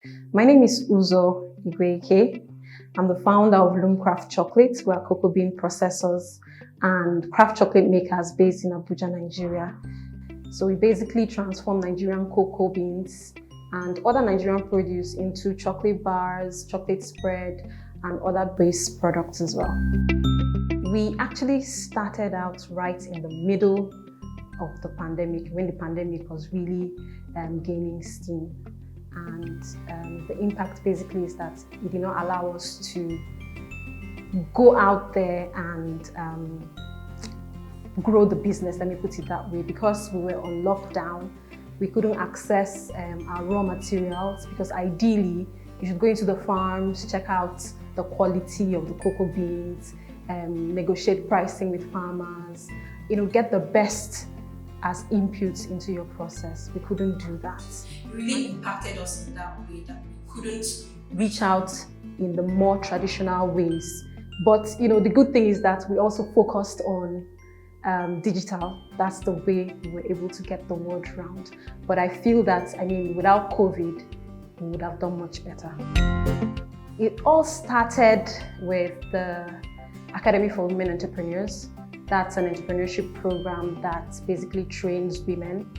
My name is Igweike. I'm the founder of Loom Craft Chocolate. We are cocoa bean processors and craft chocolate makers based in Abuja, Nigeria. So we basically transform Nigerian cocoa beans and other Nigerian produce into chocolate bars, chocolate spread, and other base products as well. We actually started out right in the middle of the pandemic, when the pandemic was really gaining steam. And the impact basically is that it did not allow us to go out there and grow the business, let me put it that way. Because we were on lockdown, we couldn't access our raw materials, because ideally you should go into the farms, check out the quality of the cocoa beans, negotiate pricing with farmers, get the best as inputs into your process. We couldn't do that. It really impacted us in that way that we couldn't reach out in the more traditional ways. But the good thing is that we also focused on digital. That's the way we were able to get the word round. But I feel that, without COVID, we would have done much better. It all started with the Academy for Women Entrepreneurs. That's an entrepreneurship program that basically trains women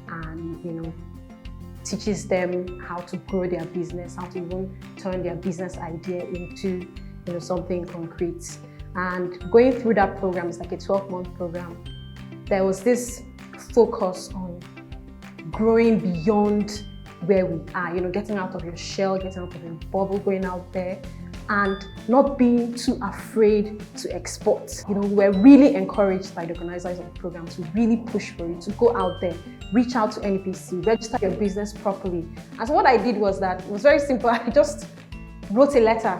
and teaches them how to grow their business, how to even turn their business idea into something concrete. And going through that program, it's like a 12-month program. There was this focus on growing beyond where we are, getting out of your shell, getting out of your bubble, going out there, and not being too afraid to export. We're really encouraged by the organizers of the program to really push for you to go out there, reach out to NEPC, register your business properly. And so what I did was that it was very simple. I just wrote a letter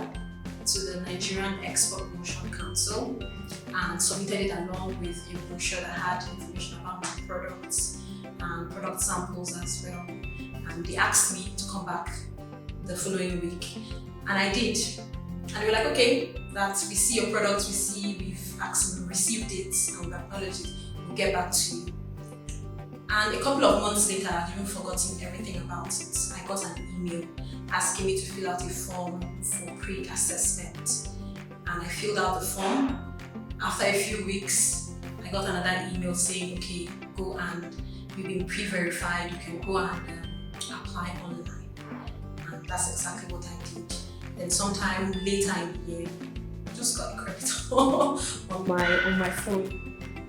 to the Nigerian Export Promotion Council and submitted it along with a brochure that had information about my products and product samples as well. And they asked me to come back the following week, and I did. And they were like, okay, that we see your products, we've received it, and we've acknowledged it, we'll get back to you. And a couple of months later, I'd even forgotten everything about it. I got an email asking me to fill out a form for pre-assessment. And I filled out the form. After a few weeks, I got another email saying, okay, go and you've been pre-verified, you can go and apply online. And that's exactly what I did. Then sometime later in the year, I just got a credit on my phone.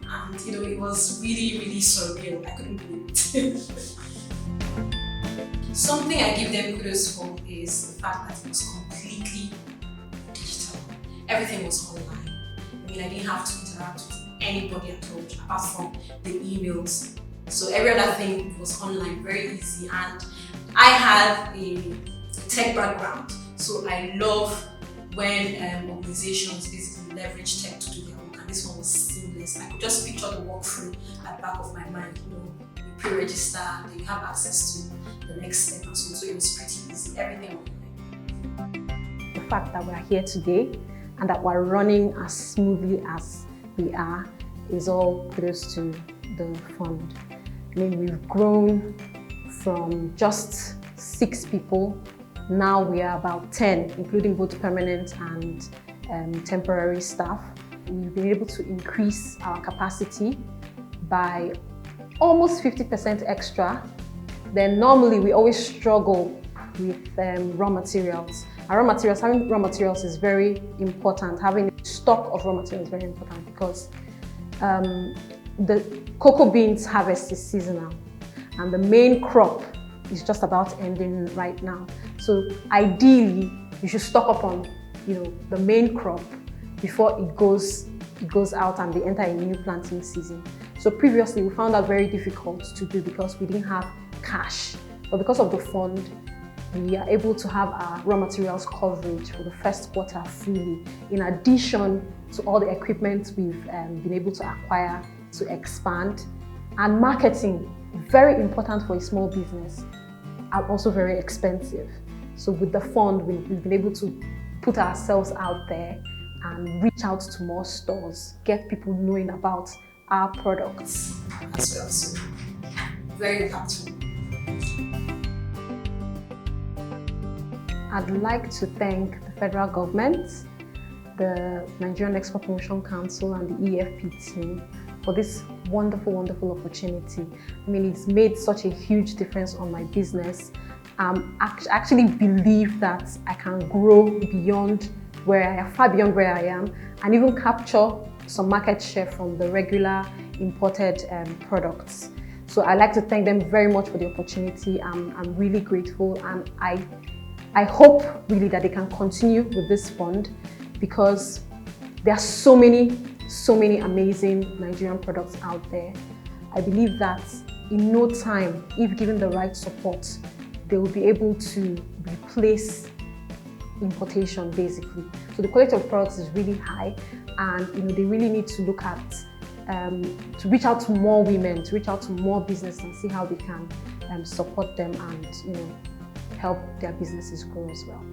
And it was really, really surreal. I couldn't believe it. Something I give them kudos for is the fact that it was completely digital. Everything was online. I didn't have to interact with anybody at all, apart from the emails. So every other thing was online, very easy. And I had a tech background. So I love when organizations basically leverage tech to do their work, and this one was seamless. I could just picture the workflow at the back of my mind. You pre-register, then you have access to the next step and so on. So it was pretty easy, everything online. The fact that we're here today and that we're running as smoothly as we are is all kudos to the fund. We've grown from just 6 people. Now we are about 10, including both permanent and temporary staff. We've been able to increase our capacity by almost 50% extra. Then normally we always struggle with raw materials. Having raw materials is very important. Having a stock of raw materials is very important because the cocoa beans harvest is seasonal and the main crop is just about ending right now. So ideally, you should stock up on, the main crop before it goes out and they enter a new planting season. So previously, we found that very difficult to do because we didn't have cash. But because of the fund, we are able to have our raw materials coverage for the first quarter fully, in addition to all the equipment we've been able to acquire to expand. And marketing, very important for a small business, are also very expensive. So with the fund, we've been able to put ourselves out there and reach out to more stores, get people knowing about our products as well. So very impactful. I'd like to thank the federal government, the Nigerian Export Promotion Council and the EEFP team for this wonderful, wonderful opportunity. I mean, it's made such a huge difference on my business. I actually believe that I can grow beyond where I am, far beyond where I am, and even capture some market share from the regular imported products. So I'd like to thank them very much for the opportunity. I'm really grateful, and I hope really that they can continue with this fund, because there are so many amazing Nigerian products out there. I believe that in no time, if given the right support, they will be able to replace importation basically. So the quality of products is really high, and they really need to look at to reach out to more women, to reach out to more business and see how they can support them and help their businesses grow as well.